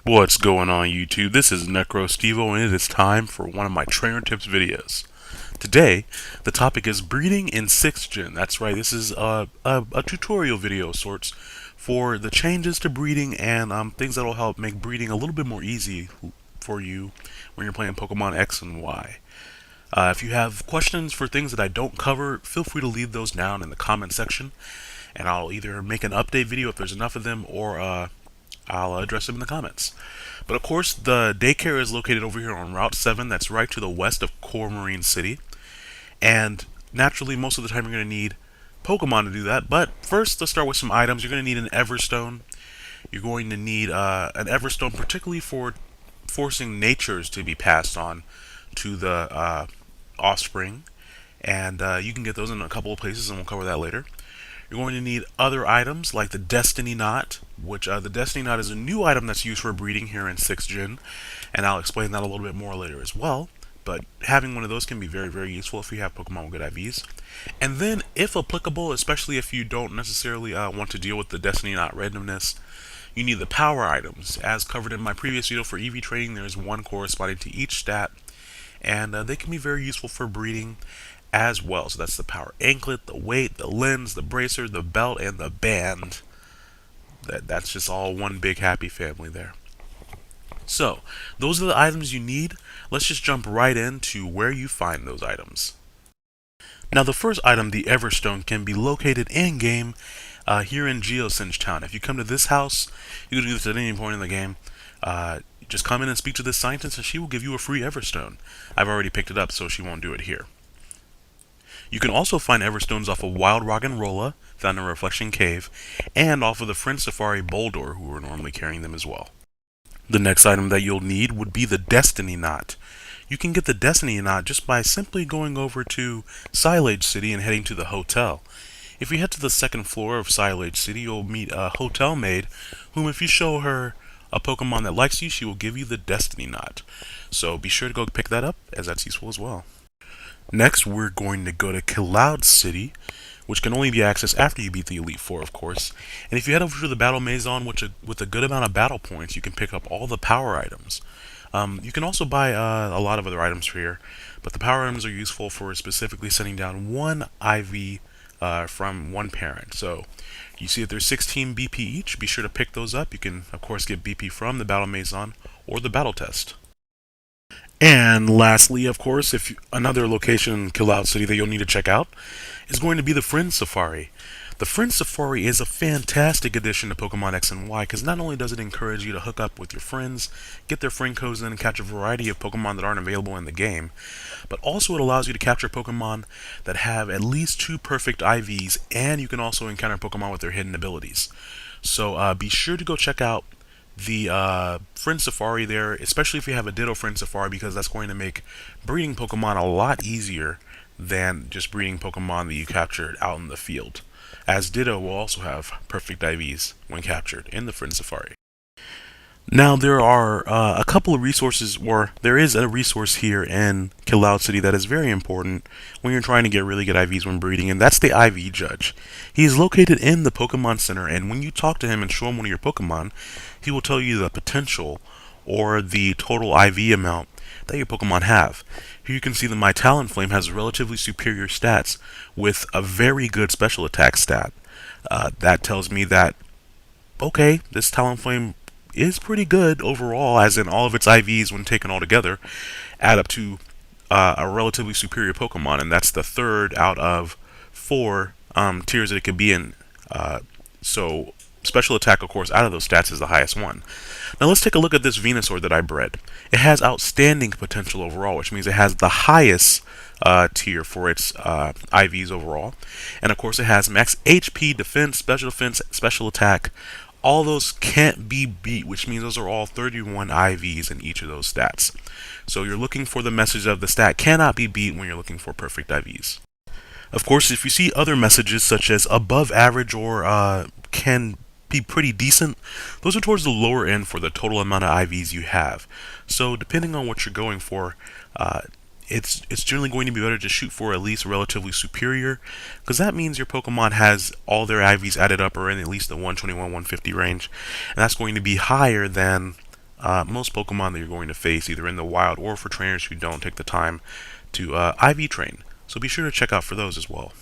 What's going on YouTube? This is Necrostevo and it is time for one of my trainer tips videos. Today, the topic is breeding in 6th gen. That's right, this is a tutorial video of sorts for the changes to breeding and things that will help make breeding a little bit more easy for you when you're playing Pokemon X and Y. If you have questions for things that I don't cover, feel free to leave those down in the comment section and I'll either make an update video if there's enough of them or I'll address them in the comments. But of course, the daycare is located over here on Route 7. That's right to the west of Core Marine City. And naturally, most of the time you're going to need Pokemon to do that. But first, let's start with some items. You're going to need an Everstone. You're going to need an Everstone particularly for forcing natures to be passed on to the offspring. And you can get those in a couple of places, and we'll cover that later. You're going to need other items like the Destiny Knot, which the Destiny Knot is a new item that's used for breeding here in 6th Gen, and I'll explain that a little bit more later as well. But having one of those can be very, very useful if you have Pokemon with good IVs. And then, if applicable, especially if you don't necessarily want to deal with the Destiny Knot randomness, you need the power items. As covered in my previous video for EV trading, there's one corresponding to each stat, and they can be very useful for breeding as well. So that's the power anklet, the weight, the lens, the bracer, the belt, and the band. That's just all one big happy family there. So those are the items you need. Let's just jump right into where you find those items. Now the first item, the Everstone, can be located in-game here in Geosinge Town. If you come to this house, you can do this at any point in the game. Just come in and speak to this scientist and she will give you a free Everstone. I've already picked it up, so she won't do it here. You can also find Everstones off of Wild Rock and Rolla, found in Reflection Cave, and off of the Friend Safari Boldor, who are normally carrying them as well. The next item that you'll need would be the Destiny Knot. You can get the Destiny Knot just by simply going over to Silage City and heading to the hotel. If you head to the second floor of Silage City, you'll meet a hotel maid, whom if you show her a Pokemon that likes you, she will give you the Destiny Knot. So be sure to go pick that up, as that's useful as well. Next, we're going to go to Cloud City, which can only be accessed after you beat the Elite Four, of course. And if you head over to the Battle Maison, which with a good amount of battle points, you can pick up all the power items. You can also buy a lot of other items here, but the power items are useful for specifically sending down one IV from one parent. So you see that there's 16 BP each. Be sure to pick those up. You can, of course, get BP from the Battle Maison or the Battle Test. And lastly, of course, another location in Cloud City that you'll need to check out is going to be the Friend Safari. The Friend Safari is a fantastic addition to Pokemon X and Y because not only does it encourage you to hook up with your friends, get their friend codes in and catch a variety of Pokemon that aren't available in the game, but also it allows you to capture Pokemon that have at least 2 perfect IVs, and you can also encounter Pokemon with their hidden abilities. So be sure to go check out the Friend Safari there, especially if you have a Ditto Friend Safari, because that's going to make breeding Pokemon a lot easier than just breeding Pokemon that you captured out in the field, as Ditto will also have perfect IVs when captured in the Friend Safari. Now there are a couple of resources, or there is a resource here in Cloud City that is very important when you're trying to get really good IVs when breeding, and that's the IV Judge. He is located in the Pokemon Center, and when you talk to him and show him one of your Pokemon, he will tell you the potential or the total IV amount that your Pokemon have. Here you can see that my Talonflame has relatively superior stats with a very good special attack stat. That tells me that, okay, this Talonflame is pretty good overall, as in all of its IVs when taken all together add up to a relatively superior Pokemon, and that's the 3rd out of 4 tiers that it could be in. So special attack, of course, out of those stats is the highest one. Now let's take a look at this Venusaur that I bred. It has outstanding potential overall, which means it has the highest tier for its IVs overall, and of course it has max HP, defense, special attack. All those can't be beat, which means those are all 31 IVs in each of those stats. So you're looking for the message of the stat cannot be beat when you're looking for perfect IVs. Of course, if you see other messages such as above average or can be pretty decent, those are towards the lower end for the total amount of IVs you have. So depending on what you're going for, it's generally going to be better to shoot for at least relatively superior, because that means your Pokemon has all their IVs added up or in at least the 121-150 range, and that's going to be higher than most Pokemon that you're going to face either in the wild or for trainers who don't take the time to IV train. So be sure to check out for those as well.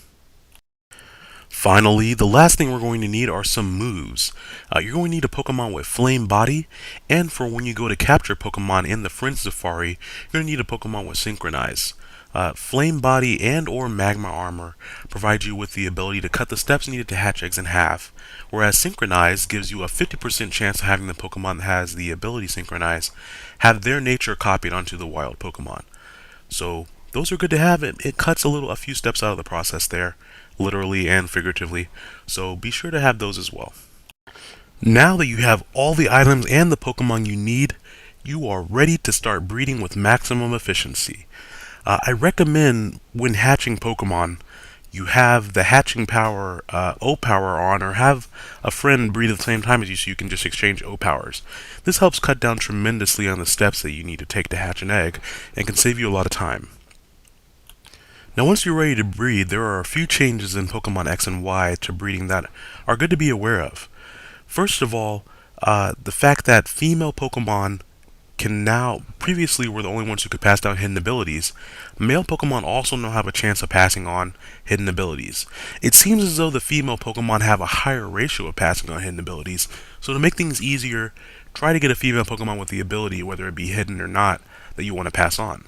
Finally, the last thing we're going to need are some moves. You're going to need a Pokemon with Flame Body, and for when you go to capture Pokemon in the Friend Safari, you're going to need a Pokemon with Synchronize. Flame Body and or Magma Armor provide you with the ability to cut the steps needed to hatch eggs in half, whereas Synchronize gives you a 50% chance of having the Pokemon that has the ability Synchronize have their nature copied onto the wild Pokemon. So those are good to have. It cuts a few steps out of the process there, literally and figuratively. So be sure to have those as well. Now that you have all the items and the Pokemon you need, you are ready to start breeding with maximum efficiency. I recommend when hatching Pokemon, you have the hatching power, O power on, or have a friend breed at the same time as you so you can just exchange O powers. This helps cut down tremendously on the steps that you need to take to hatch an egg and can save you a lot of time. Now once you're ready to breed, there are a few changes in Pokemon X and Y to breeding that are good to be aware of. First of all, the fact that female Pokemon can now, previously were the only ones who could pass down hidden abilities, male Pokemon also now have a chance of passing on hidden abilities. It seems as though the female Pokemon have a higher ratio of passing on hidden abilities, so to make things easier, try to get a female Pokemon with the ability, whether it be hidden or not, that you want to pass on.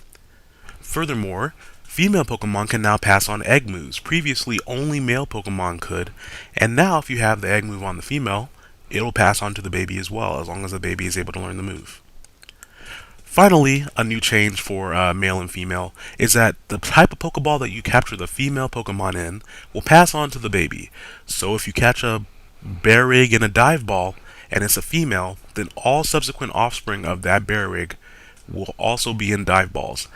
Furthermore, female Pokemon can now pass on egg moves. Previously, only male Pokemon could, and now if you have the egg move on the female, it'll pass on to the baby as well, as long as the baby is able to learn the move. Finally, a new change for male and female is that the type of Pokeball that you capture the female Pokemon in will pass on to the baby. So if you catch a Berrig in a dive ball and it's a female, then all subsequent offspring of that Berrig will also be in dive balls.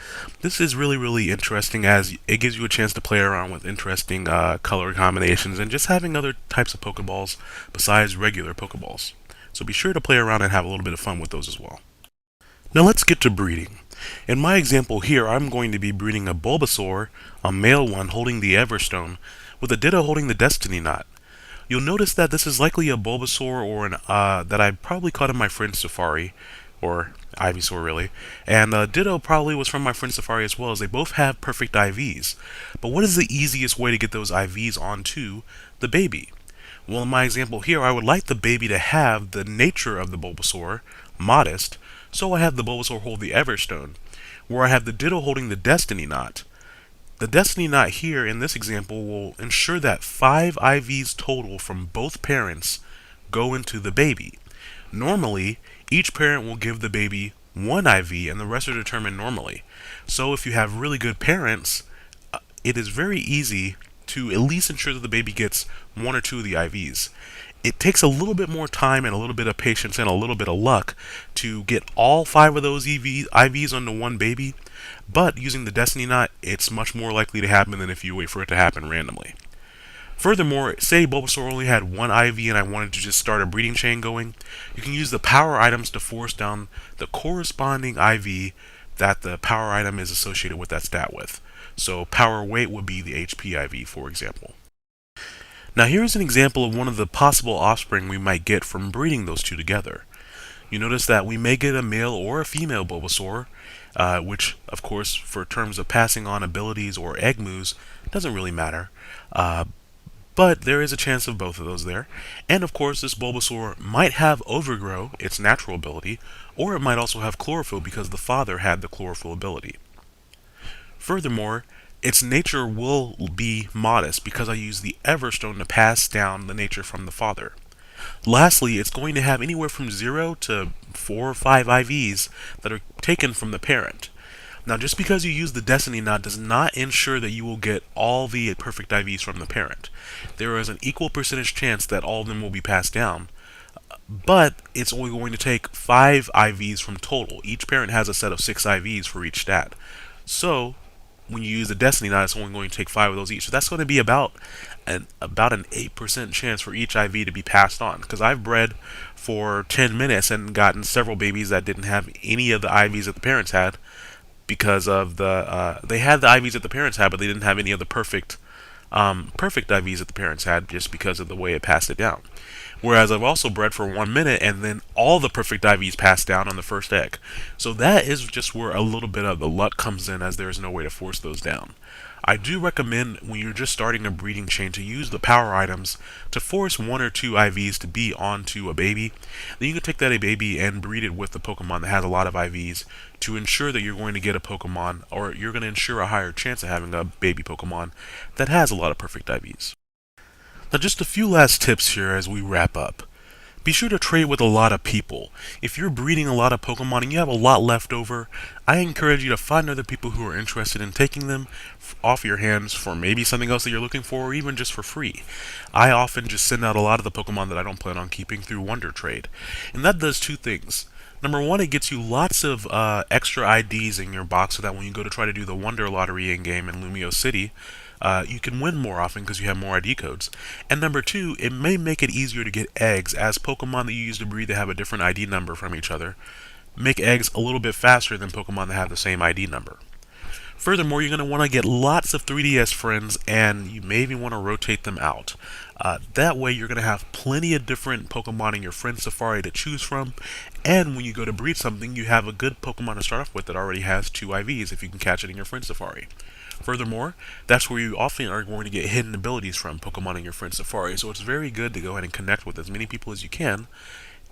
This is really interesting as it gives you a chance to play around with interesting color combinations and just having other types of Pokeballs besides regular Pokeballs. So be sure to play around and have a little bit of fun with those as well. Now let's get to breeding. In my example here, I'm going to be breeding a Bulbasaur, a male one holding the Everstone, with a Ditto holding the Destiny Knot. You'll notice that this is likely a Bulbasaur or an that I probably caught in my Friend Safari, or Ivysaur really, and Ditto probably was from my Friend Safari as well, as they both have perfect IVs. But what is the easiest way to get those IVs onto the baby? Well, in my example here, I would like the baby to have the nature of the Bulbasaur, Modest, so I have the Bulbasaur hold the Everstone, where I have the Ditto holding the Destiny Knot. The Destiny Knot here in this example will ensure that 5 IVs total from both parents go into the baby. Normally, each parent will give the baby 1 IV and the rest are determined normally. So if you have really good parents, it is very easy to at least ensure that the baby gets 1 or 2 of the IVs. It takes a little bit more time and a little bit of patience and a little bit of luck to get all 5 of those IVs onto one baby, but using the Destiny Knot, it's much more likely to happen than if you wait for it to happen randomly. Furthermore, say Bulbasaur only had 1 IV and I wanted to just start a breeding chain going, you can use the power items to force down the corresponding IV that the power item is associated with that stat with. So power weight would be the HP IV, for example. Now here's an example of one of the possible offspring we might get from breeding those two together. You notice that we may get a male or a female Bulbasaur, which of course for terms of passing on abilities or egg moves doesn't really matter. But there is a chance of both of those there. And of course this Bulbasaur might have Overgrow, its natural ability, or it might also have Chlorophyll because the father had the Chlorophyll ability. Furthermore, its nature will be Modest because I use the Everstone to pass down the nature from the father. Lastly, it's going to have anywhere from 0 to 4 or 5 IVs that are taken from the parent. Now just because you use the Destiny Knot does not ensure that you will get all the perfect IVs from the parent. There is an equal percentage chance that all of them will be passed down, but it's only going to take 5 IVs from total. Each parent has a set of 6 IVs for each stat. So when you use the Destiny Knot, it's only going to take 5 of those each. So that's going to be about an 8% chance for each IV to be passed on. Because I've bred for 10 minutes and gotten several babies that didn't have any of the IVs that the parents had, because of the they had the IVs that the parents had, but they didn't have any of the perfect IVs that the parents had, just because of the way it passed it down. Whereas I've also bred for 1 minute and then all the perfect IVs pass down on the first egg. So that is just where a little bit of the luck comes in, as there is no way to force those down. I do recommend when you're just starting a breeding chain to use the power items to force 1 or 2 IVs to be onto a baby. Then you can take that baby and breed it with a Pokemon that has a lot of IVs to ensure that you're going to get a Pokemon, or you're going to ensure a higher chance of having a baby Pokemon that has a lot of perfect IVs. Now, just a few last tips here as we wrap up. Be sure to trade with a lot of people. If you're breeding a lot of Pokemon and you have a lot left over, I encourage you to find other people who are interested in taking them off your hands for maybe something else that you're looking for, or even just for free. I often just send out a lot of the Pokemon that I don't plan on keeping through Wonder Trade. And that does two things. Number one, it gets you lots of extra IDs in your box so that when you go to try to do the Wonder Lottery in-game in Lumio City, you can win more often because you have more ID codes. And number two, it may make it easier to get eggs, as Pokemon that you use to breed that have a different ID number from each other make eggs a little bit faster than Pokemon that have the same ID number. Furthermore, you're going to want to get lots of 3DS friends, and you may even want to rotate them out. That way you're going to have plenty of different Pokemon in your friend safari to choose from, and when you go to breed something, you have a good Pokemon to start off with that already has 2 IVs if you can catch it in your friend safari. Furthermore, that's where you often are going to get hidden abilities from Pokemon in your friend safari, so it's very good to go ahead and connect with as many people as you can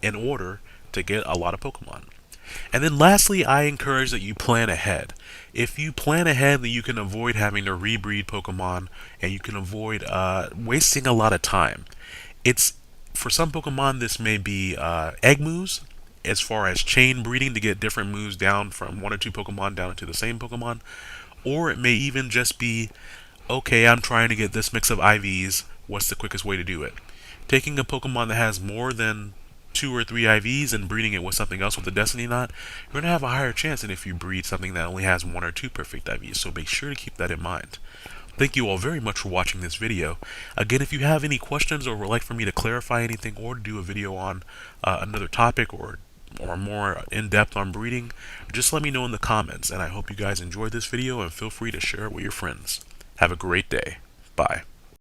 in order to get a lot of Pokemon. And then lastly, I encourage that you plan ahead. If you plan ahead, then you can avoid having to rebreed Pokemon, and you can avoid wasting a lot of time. It's For some Pokemon, this may be egg moves, as far as chain breeding to get different moves down from 1 or 2 Pokemon down to the same Pokemon. Or it may even just be, okay, I'm trying to get this mix of IVs, what's the quickest way to do it? Taking a Pokemon that has more than 2 or 3 IVs and breeding it with something else with a Destiny Knot, you're going to have a higher chance than if you breed something that only has 1 or 2 perfect IVs, so make sure to keep that in mind. Thank you all very much for watching this video. Again, if you have any questions or would like for me to clarify anything or to do a video on another topic or more in-depth on breeding, just let me know in the comments, and I hope you guys enjoyed this video and feel free to share it with your friends. Have a great day. Bye.